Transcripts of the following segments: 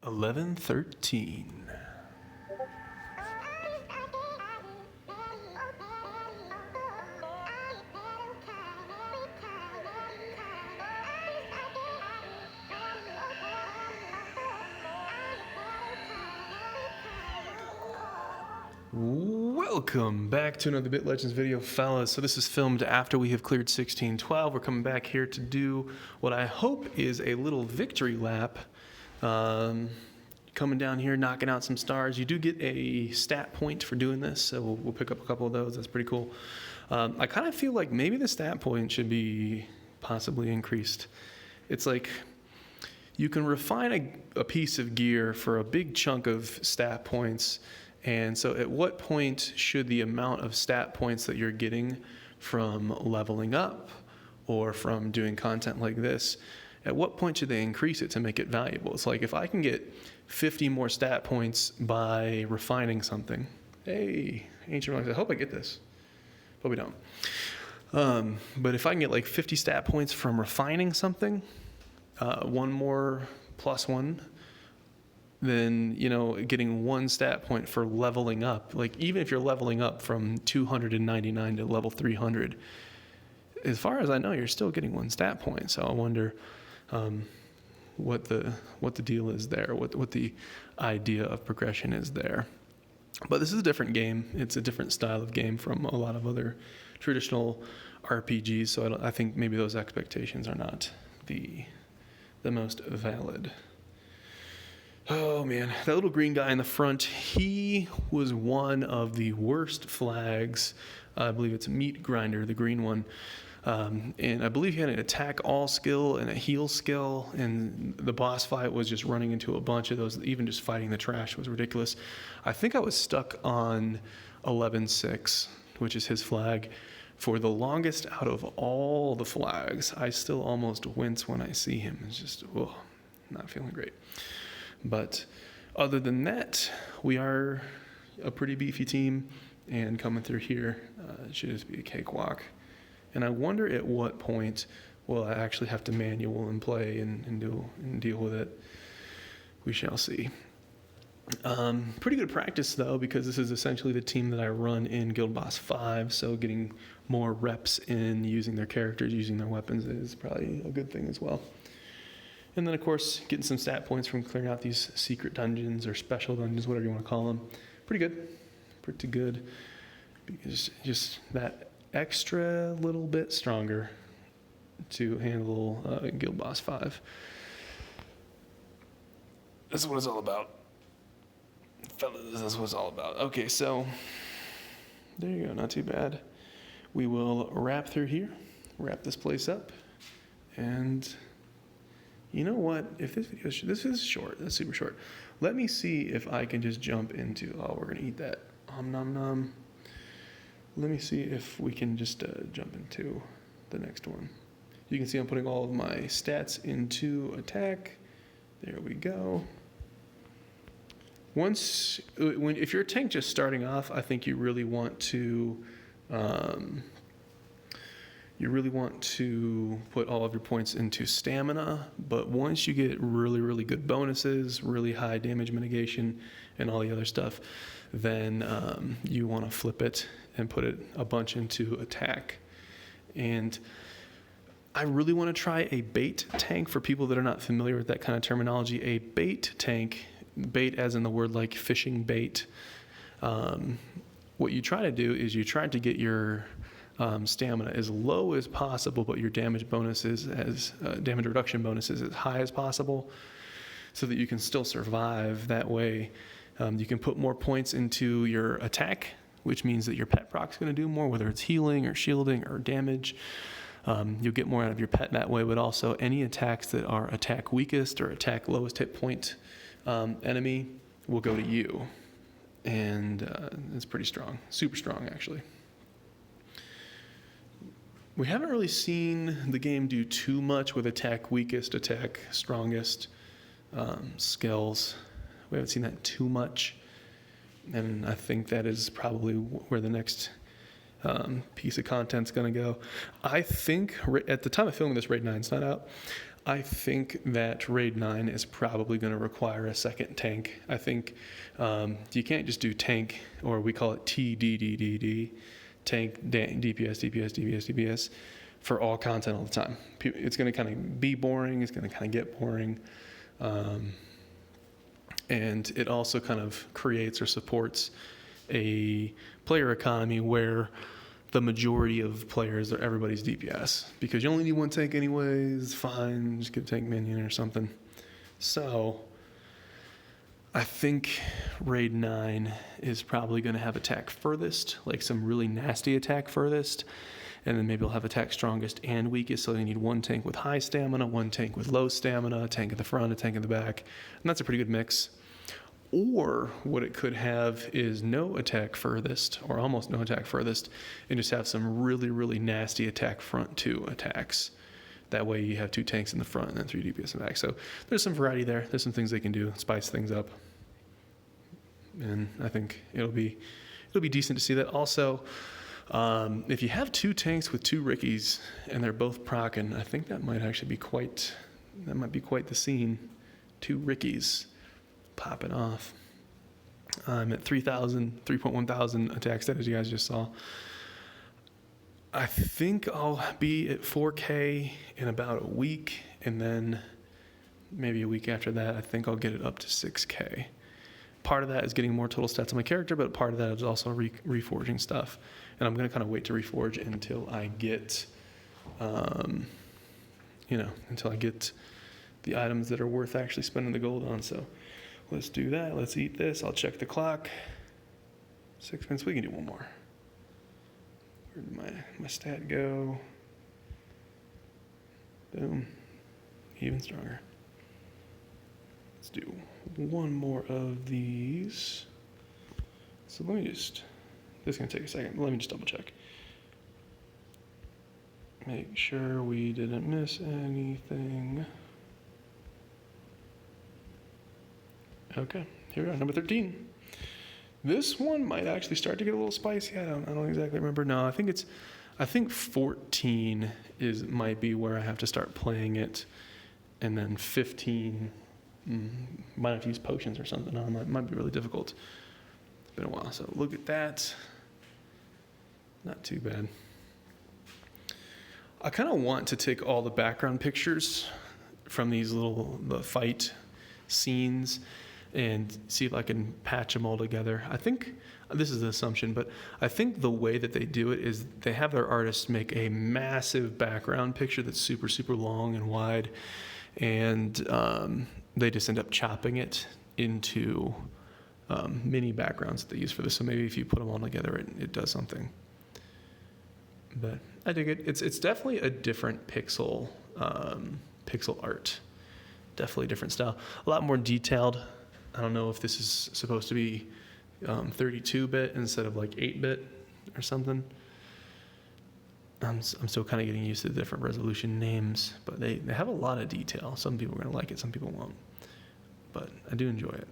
11:13. Welcome back to another Bit Legends video, fellas. So this is filmed after we have cleared 1612. We're coming back here to do what I hope is a little victory lap. Coming down here, knocking out some stars. You do get a stat point for doing this, so we'll pick up a couple of those. That's pretty cool. I kind of feel like maybe the stat point should be possibly increased. It's like you can refine a piece of gear for a big chunk of stat points. And so at what point should the amount of stat points that you're getting from leveling up or from doing content like this, at what point should they increase it to make it valuable? It's like if I can get 50 more stat points by refining something. Hey, Ancient Relics, I hope I get this, but we don't. But if I can get like 50 stat points from refining something, one more plus one, then, getting one stat point for leveling up, like even if you're leveling up from 299 to level 300, as far as I know, you're still getting one stat point. So I wonder what the deal is there, what the idea of progression is there. But this is a different game. It's a different style of game from a lot of other traditional RPGs. So I think maybe those expectations are not the most valid. Oh man, that little green guy in the front, he was one of the worst flags. I believe it's a meat grinder, the green one. And I believe he had an attack all skill and a heal skill, and the boss fight was just running into a bunch of those. Even just fighting the trash was ridiculous. I think I was stuck on 11.6, which is his flag, for the longest out of all the flags. I still almost wince when I see him. It's just, not feeling great. But other than that, we are a pretty beefy team, and coming through here it should just be a cakewalk. And I wonder at what point will I actually have to manual and play and deal with it. We shall see. Pretty good practice though, because this is essentially the team that I run in Guild Boss 5, so getting more reps in using their characters, using their weapons is probably a good thing as well. And then, of course, getting some stat points from clearing out these secret dungeons or special dungeons, whatever you want to call them. Pretty good. Because just that extra little bit stronger to handle Guild Boss 5. That's what it's all about. Fellas, that's what it's all about. Okay, so there you go. Not too bad. We will wrap through here, wrap this place up, and you know what? If this is short, that's super short. Let me see if I can just jump into, we're going to eat that. Nom nom. Let me see if we can just jump into the next one. You can see I'm putting all of my stats into attack. There we go. If you're a tank just starting off, I think you really want to put all of your points into stamina, but once you get really, really good bonuses, really high damage mitigation, and all the other stuff, then you want to flip it and put it a bunch into attack. And I really want to try a bait tank for people that are not familiar with that kind of terminology. A bait tank, bait as in the word like fishing bait. What you try to do is you try to get your stamina as low as possible, but your damage reduction bonuses as high as possible, so that you can still survive. That way, you can put more points into your attack, which means that your pet proc's going to do more, whether it's healing or shielding or damage. You'll get more out of your pet that way, but also any attacks that are attack weakest or attack lowest hit point enemy will go to you, and it's pretty strong, super strong actually. We haven't really seen the game do too much with attack weakest, attack strongest skills. We haven't seen that too much, and I think that is probably where the next piece of content's going to go. I think at the time of filming this, Raid 9's not out. I think that Raid 9 is probably going to require a second tank. I think you can't just do tank, or we call it TDDDD, tank, DPS, DPS, DPS, DPS, for all content all the time. It's going to kind of be boring. It's going to kind of get boring. And it also kind of creates or supports a player economy where the majority of players are everybody's DPS, because you only need one tank anyways. Fine, just get a tank minion or something. So I think Raid 9 is probably going to have attack furthest, like some really nasty attack furthest, and then maybe it'll have attack strongest and weakest. So you need one tank with high stamina, one tank with low stamina, a tank at the front, a tank in the back, and that's a pretty good mix. Or what it could have is no attack furthest, or almost no attack furthest, and just have some really, really nasty attack front 2 attacks. That way you have 2 tanks in the front and then 3 DPS in the back. So there's some variety there. There's some things they can do, spice things up. And I think it'll be decent to see that. Also, if you have 2 tanks with 2 Rickies and they're both procking, I think that might actually be quite the scene. 2 Rickies popping off. I'm at 3.1 thousand attack stat, as you guys just saw. I think I'll be at 4K in about a week, and then maybe a week after that, I think I'll get it up to 6K. Part of that is getting more total stats on my character, but part of that is also reforging stuff. And I'm going to kind of wait to reforge until I get, until I get the items that are worth actually spending the gold on. So let's do that. Let's eat this. I'll check the clock. 6 minutes. We can do one more. Where did my stat go? Boom. Even stronger. Let's do one more of these. So let me just, this is going to take a second. Let me just double check. Make sure we didn't miss anything. Okay, here we are, number 13. This one might actually start to get a little spicy. I don't exactly remember. No, I think 14 might be where I have to start playing it, and then 15 might have to use potions or something. No, it might be really difficult. It's been a while, so look at that. Not too bad. I kind of want to take all the background pictures from these the fight scenes and see if I can patch them all together. I think, this is an assumption, but I think the way that they do it is they have their artists make a massive background picture that's super, super long and wide, and they just end up chopping it into mini backgrounds that they use for this. So maybe if you put them all together, it does something. But I dig it. It's definitely a different pixel art. Definitely a different style. A lot more detailed. I don't know if this is supposed to be 32-bit instead of like 8-bit or something. I'm still kind of getting used to the different resolution names, but they have a lot of detail. Some people are going to like it, some people won't. But I do enjoy it.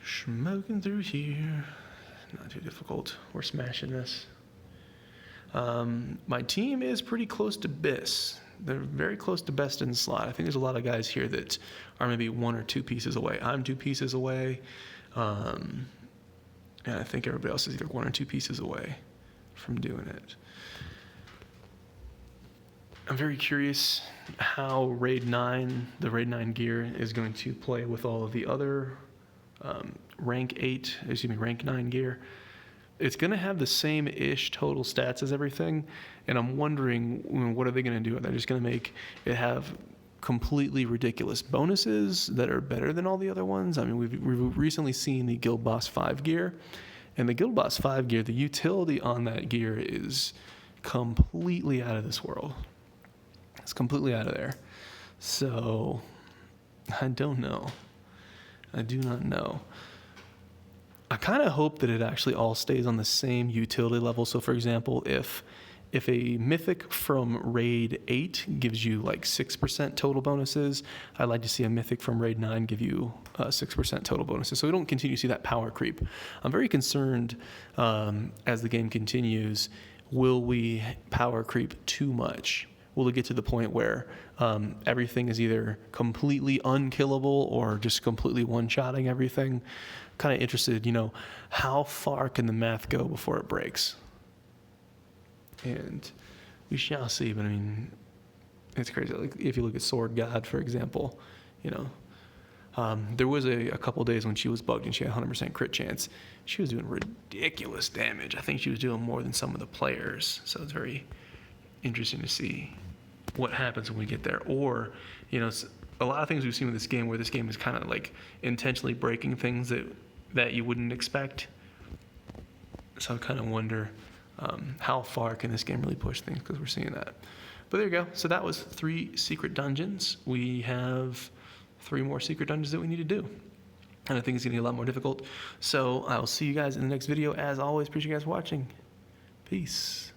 Smoking through here. Not too difficult. We're smashing this. My team is pretty close to BIS. They're very close to best in slot. I think there's a lot of guys here that are maybe 1 or 2 pieces away. I'm 2 pieces away. And I think everybody else is either 1 or 2 pieces away from doing it. I'm very curious how the Raid 9 gear is going to play with all of the other rank 9 gear. It's going to have the same-ish total stats as everything, and I'm wondering, what are they going to do? Are they just going to make it have completely ridiculous bonuses that are better than all the other ones? I mean, we've recently seen the Guild Boss 5 gear, and the Guild Boss 5 gear, the utility on that gear is completely out of this world. It's completely out of there. So, I don't know. I do not know. I kind of hope that it actually all stays on the same utility level. So, for example, if a mythic from Raid 8 gives you like 6% total bonuses, I'd like to see a mythic from Raid 9 give you 6% total bonuses. So we don't continue to see that power creep. I'm very concerned as the game continues will we power creep too much? Will it get to the point where everything is either completely unkillable or just completely one-shotting everything? Kind of interested, how far can the math go before it breaks? And we shall see, but I mean, it's crazy. Like if you look at Sword God, for example, there was a couple days when she was bugged and she had 100% crit chance. She was doing ridiculous damage. I think she was doing more than some of the players. So it's very interesting to see what happens when we get there. Or, a lot of things we've seen with this game where this game is kind of like intentionally breaking things that you wouldn't expect. So I kind of wonder how far can this game really push things, because we're seeing that. But there you go. So that was 3 secret dungeons. We have 3 more secret dungeons that we need to do. And I think it's going to get a lot more difficult. So I'll see you guys in the next video. As always, appreciate you guys watching. Peace.